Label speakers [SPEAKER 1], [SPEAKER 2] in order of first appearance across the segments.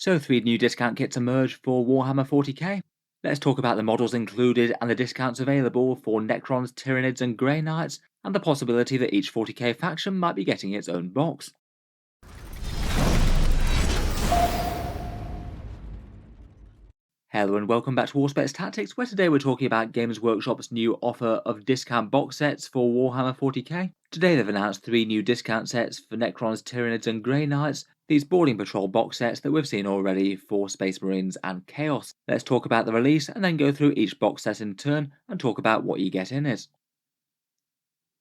[SPEAKER 1] So 3 new discount kits emerged for Warhammer 40K. Let's talk about the models included and the discounts available for Necrons, Tyranids and Grey Knights, and the possibility that each 40k faction might be getting its own box. Hello and welcome back to Warspets Tactics, where today we're talking about Games Workshop's new offer of discount box sets for Warhammer 40k. Today they've announced 3 new discount sets for Necrons, Tyranids and Grey Knights, these boarding patrol box sets that we've seen already for Space Marines and Chaos. Let's talk about the release and then go through each box set in turn and talk about what you get in it.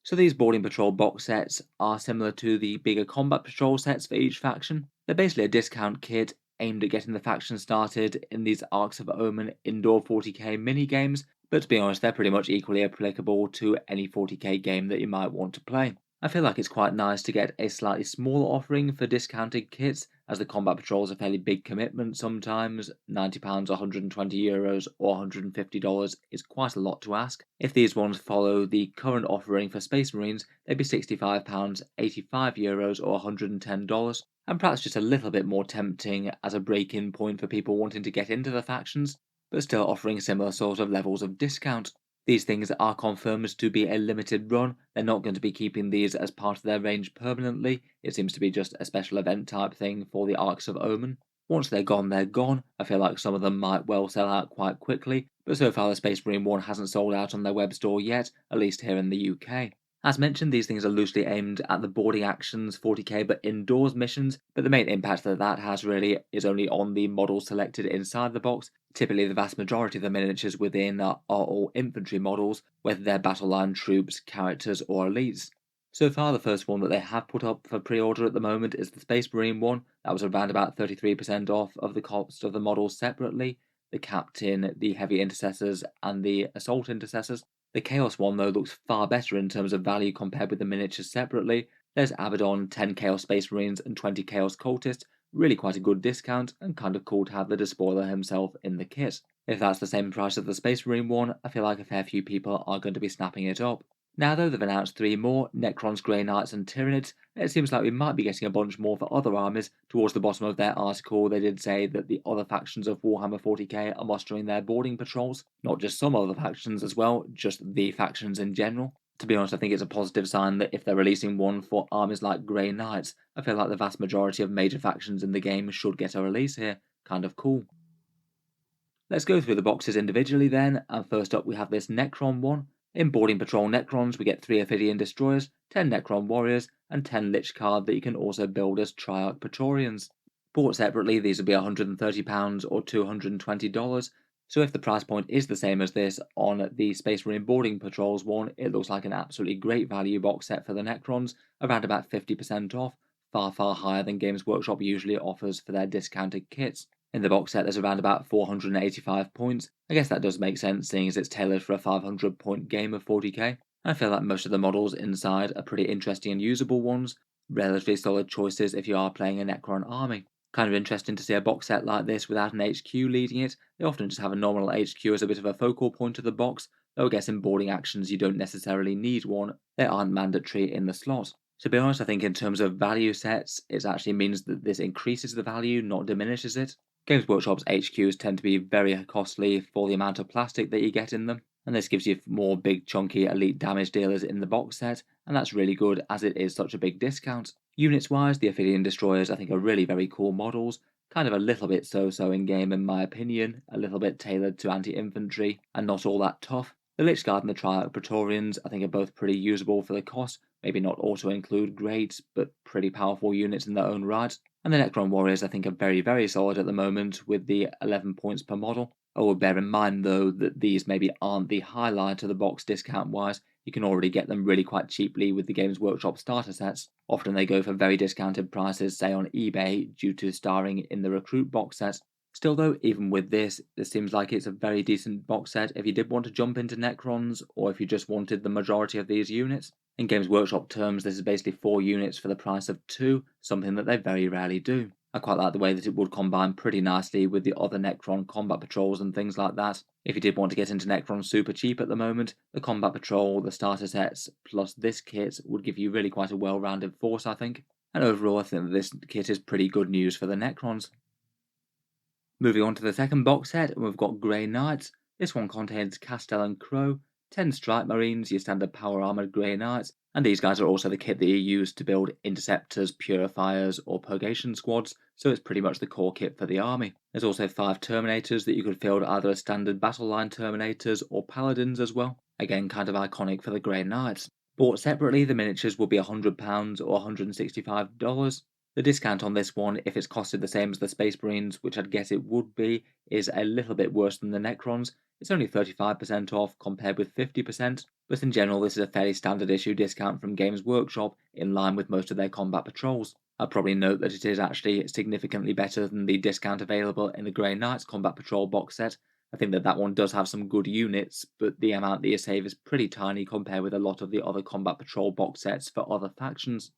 [SPEAKER 1] So these boarding patrol box sets are similar to the bigger combat patrol sets for each faction. They're basically a discount kit aimed at getting the faction started in these Arcs of Omen indoor 40k mini games, but to be honest, they're pretty much equally applicable to any 40k game that you might want to play. I feel like it's quite nice to get a slightly smaller offering for discounted kits, as the combat patrols are a fairly big commitment sometimes. £90, €120 or $150 is quite a lot to ask. If these ones follow the current offering for Space Marines, they'd be £65, €85 or $110, and perhaps just a little bit more tempting as a break-in point for people wanting to get into the factions, but still offering similar sort of levels of discount. These things are confirmed to be a limited run. They're not going to be keeping these as part of their range permanently. It seems to be just a special event type thing for the Arcs of Omen. Once they're gone, they're gone. I feel like some of them might well sell out quite quickly, but so far the Space Marine one hasn't sold out on their web store yet, at least here in the UK. As mentioned, these things are loosely aimed at the boarding actions 40k but indoors missions, but the main impact that has really is only on the models selected inside the box. Typically the vast majority of the miniatures within are all infantry models, whether they're battle line troops, characters or elites. So far the first one that they have put up for pre-order at the moment is the Space Marine one. That was around about 33% off of the cost of the models separately. The Captain, the Heavy Intercessors and the Assault Intercessors. The Chaos one, though, looks far better in terms of value compared with the miniatures separately. There's Abaddon, 10 Chaos Space Marines and 20 Chaos Cultists, really quite a good discount, and kind of cool to have the Despoiler himself in the kit. If that's the same price as the Space Marine one, I feel like a fair few people are going to be snapping it up. Now though they've announced 3 more, Necrons, Grey Knights and Tyranids, it seems like we might be getting a bunch more for other armies. Towards the bottom of their article they did say that the other factions of Warhammer 40k are mustering their boarding patrols, not just some other factions as well, just the factions in general. To be honest, I think it's a positive sign that if they're releasing one for armies like Grey Knights, I feel like the vast majority of major factions in the game should get a release here. Kind of cool. Let's go through the boxes individually then, and first up we have this Necron one. In Boarding Patrol Necrons we get 3 Ophidian Destroyers, 10 Necron Warriors, and 10 Lich Card that you can also build as Triarch Praetorians. Bought separately these will be £130 or $220, so if the price point is the same as this on the Space Marine Boarding Patrols one, it looks like an absolutely great value box set for the Necrons, around about 50% off, far higher than Games Workshop usually offers for their discounted kits. In the box set there's around about 485 points. I guess that does make sense seeing as it's tailored for a 500 point game of 40k. I feel like most of the models inside are pretty interesting and usable ones, relatively solid choices if you are playing a Necron army. Kind of interesting to see a box set like this without an HQ leading it. They often just have a normal HQ as a bit of a focal point of the box, though I guess in boarding actions you don't necessarily need one, they aren't mandatory in the slot. To be honest, I think in terms of value sets, it actually means that this increases the value, not diminishes it. Games Workshop's HQs tend to be very costly for the amount of plastic that you get in them, and this gives you more big chunky elite damage dealers in the box set, and that's really good as it is such a big discount. Units wise, the Ophidian Destroyers I think are really very cool models, kind of a little bit so-so in game in my opinion, a little bit tailored to anti-infantry, and not all that tough. The Lich Guard and the Triarch Praetorians I think are both pretty usable for the cost, maybe not auto-include great, but pretty powerful units in their own right. And the Necron Warriors I think are very solid at the moment with the 11 points per model. Oh, bear in mind though that these maybe aren't the highlight of the box discount wise. You can already get them really quite cheaply with the Games Workshop starter sets. Often they go for very discounted prices, say on eBay, due to starring in the Recruit box set. Still though, even with this seems like it's a very decent box set if you did want to jump into Necrons, or if you just wanted the majority of these units. In Games Workshop terms, this is basically 4 units for the price of 2, something that they very rarely do. I quite like the way that it would combine pretty nicely with the other Necron combat patrols and things like that. If you did want to get into Necron super cheap at the moment, the combat patrol, the starter sets, plus this kit would give you really quite a well-rounded force I think. And overall I think that this kit is pretty good news for the Necrons. Moving on to the second box set, and we've got Grey Knights. This one contains Castell and Crow, 10 Strike Marines, your standard power armoured Grey Knights, and these guys are also the kit that you use to build Interceptors, Purifiers, or Purgation squads, so it's pretty much the core kit for the army. There's also 5 Terminators that you could field either as standard battle line Terminators or Paladins as well, again kind of iconic for the Grey Knights. Bought separately, the miniatures will be £100 or $165. The discount on this one, if it's costed the same as the Space Marines, which I'd guess it would be, is a little bit worse than the Necrons. It's only 35% off compared with 50%, but in general this is a fairly standard issue discount from Games Workshop, in line with most of their combat patrols. I'd probably note that it is actually significantly better than the discount available in the Grey Knights Combat Patrol box set. I think that one does have some good units, but the amount that you save is pretty tiny compared with a lot of the other Combat Patrol box sets for other factions.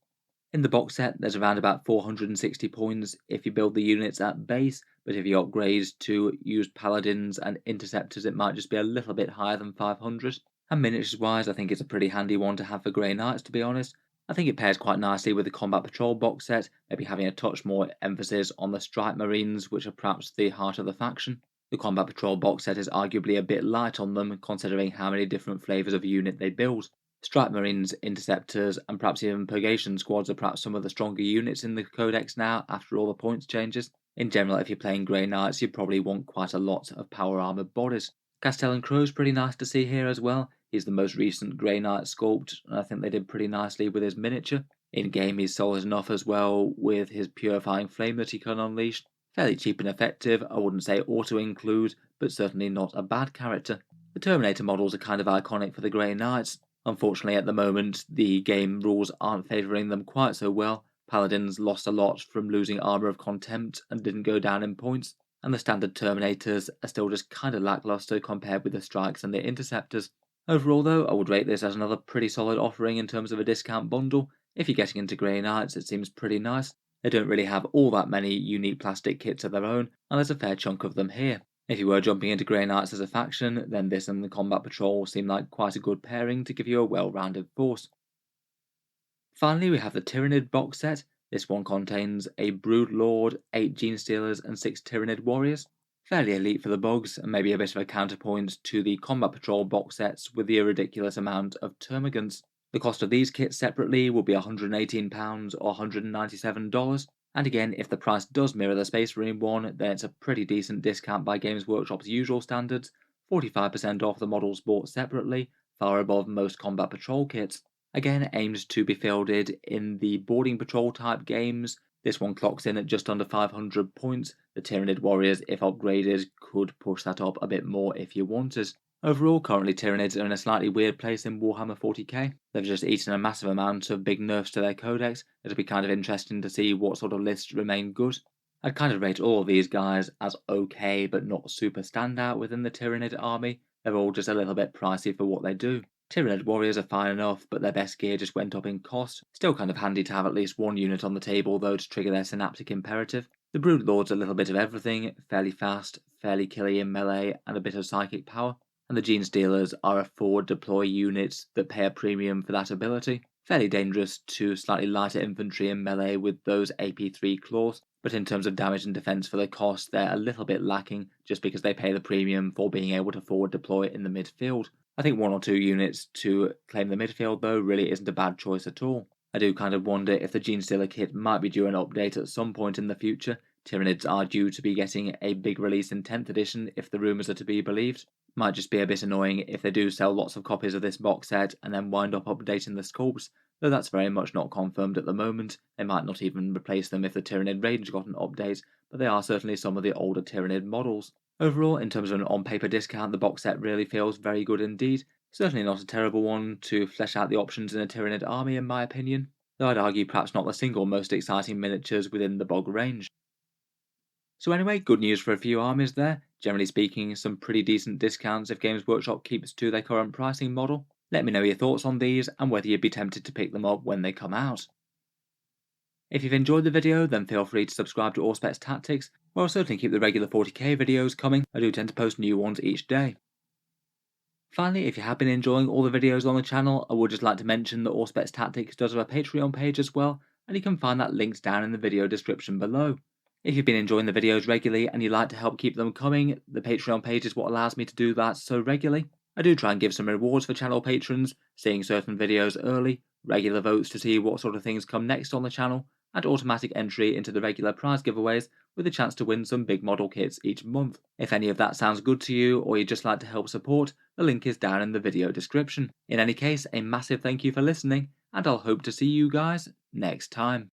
[SPEAKER 1] In the box set, there's around about 460 points if you build the units at base, but if you upgrade to use Paladins and Interceptors, it might just be a little bit higher than 500. And miniatures wise, I think it's a pretty handy one to have for Grey Knights, to be honest. I think it pairs quite nicely with the Combat Patrol box set, maybe having a touch more emphasis on the Strike Marines, which are perhaps the heart of the faction. The Combat Patrol box set is arguably a bit light on them, considering how many different flavours of unit they build. Strike Marines, Interceptors, and perhaps even Purgation squads are perhaps some of the stronger units in the Codex now after all the points changes. In general, if you're playing Grey Knights, you probably want quite a lot of power armoured bodies. Castell and Crow's pretty nice to see here as well. He's the most recent Grey Knight sculpt, and I think they did pretty nicely with his miniature. In game, he's solid enough as well with his purifying flame that he can unleash. Fairly cheap and effective, I wouldn't say auto include, but certainly not a bad character. The Terminator models are kind of iconic for the Grey Knights. Unfortunately, at the moment, the game rules aren't favouring them quite so well. Paladins lost a lot from losing Armour of Contempt and didn't go down in points, and the standard Terminators are still just kind of lackluster compared with the Strikes and the Interceptors. Overall, though, I would rate this as another pretty solid offering in terms of a discount bundle. If you're getting into Grey Knights, it seems pretty nice. They don't really have all that many unique plastic kits of their own, and there's a fair chunk of them here. If you were jumping into Grey Knights as a faction, then this and the Combat Patrol seem like quite a good pairing to give you a well-rounded force. Finally, we have the Tyranid box set. This one contains a Brood Lord, 8 Gene Stealers, and 6 Tyranid Warriors. Fairly elite for the bugs, and maybe a bit of a counterpoint to the Combat Patrol box sets with the ridiculous amount of Termagants. The cost of these kits separately will be £118 or $197. And again, if the price does mirror the Space Marine one, then it's a pretty decent discount by Games Workshop's usual standards, 45% off the models bought separately, far above most Combat Patrol kits. Again, aimed to be fielded in the boarding patrol type games. This one clocks in at just under 500 points. The Tyranid Warriors, if upgraded, could push that up a bit more if you wanted. Overall, currently Tyranids are in a slightly weird place in Warhammer 40k. They've just eaten a massive amount of big nerfs to their codex. It'll be kind of interesting to see what sort of lists remain good. I'd kind of rate all of these guys as okay, but not super standout within the Tyranid army. They're all just a little bit pricey for what they do. Tyranid Warriors are fine enough, but their best gear just went up in cost. Still kind of handy to have at least one unit on the table though to trigger their synaptic imperative. The Brood Lord's a little bit of everything, fairly fast, fairly killy in melee, and a bit of psychic power. And the Gene Stealers are a forward deploy unit that pay a premium for that ability. Fairly dangerous to slightly lighter infantry in melee with those AP3 claws, but in terms of damage and defense for the cost, they're a little bit lacking just because they pay the premium for being able to forward deploy in the midfield. I think 1 or 2 units to claim the midfield though really isn't a bad choice at all. I do kind of wonder if the Gene Stealer kit might be due an update at some point in the future. Tyranids are due to be getting a big release in 10th edition if the rumours are to be believed. Might just be a bit annoying if they do sell lots of copies of this box set and then wind up updating the sculpts, though that's very much not confirmed at the moment. They might not even replace them if the Tyranid range got an update, but they are certainly some of the older Tyranid models. Overall, in terms of an on-paper discount, the box set really feels very good indeed. Certainly not a terrible one to flesh out the options in a Tyranid army in my opinion, though I'd argue perhaps not the single most exciting miniatures within the bog range. So anyway, good news for a few armies there. Generally speaking, some pretty decent discounts if Games Workshop keeps to their current pricing model. Let me know your thoughts on these and whether you'd be tempted to pick them up when they come out. If you've enjoyed the video, then feel free to subscribe to Auspex Tactics, where I'll certainly keep the regular 40k videos coming. I do tend to post new ones each day. Finally, if you have been enjoying all the videos on the channel, I would just like to mention that Auspex Tactics does have a Patreon page as well, and you can find that linked down in the video description below. If you've been enjoying the videos regularly and you'd like to help keep them coming, the Patreon page is what allows me to do that so regularly. I do try and give some rewards for channel patrons, seeing certain videos early, regular votes to see what sort of things come next on the channel, and automatic entry into the regular prize giveaways with a chance to win some big model kits each month. If any of that sounds good to you, or you'd just like to help support, the link is down in the video description. In any case, a massive thank you for listening, and I'll hope to see you guys next time.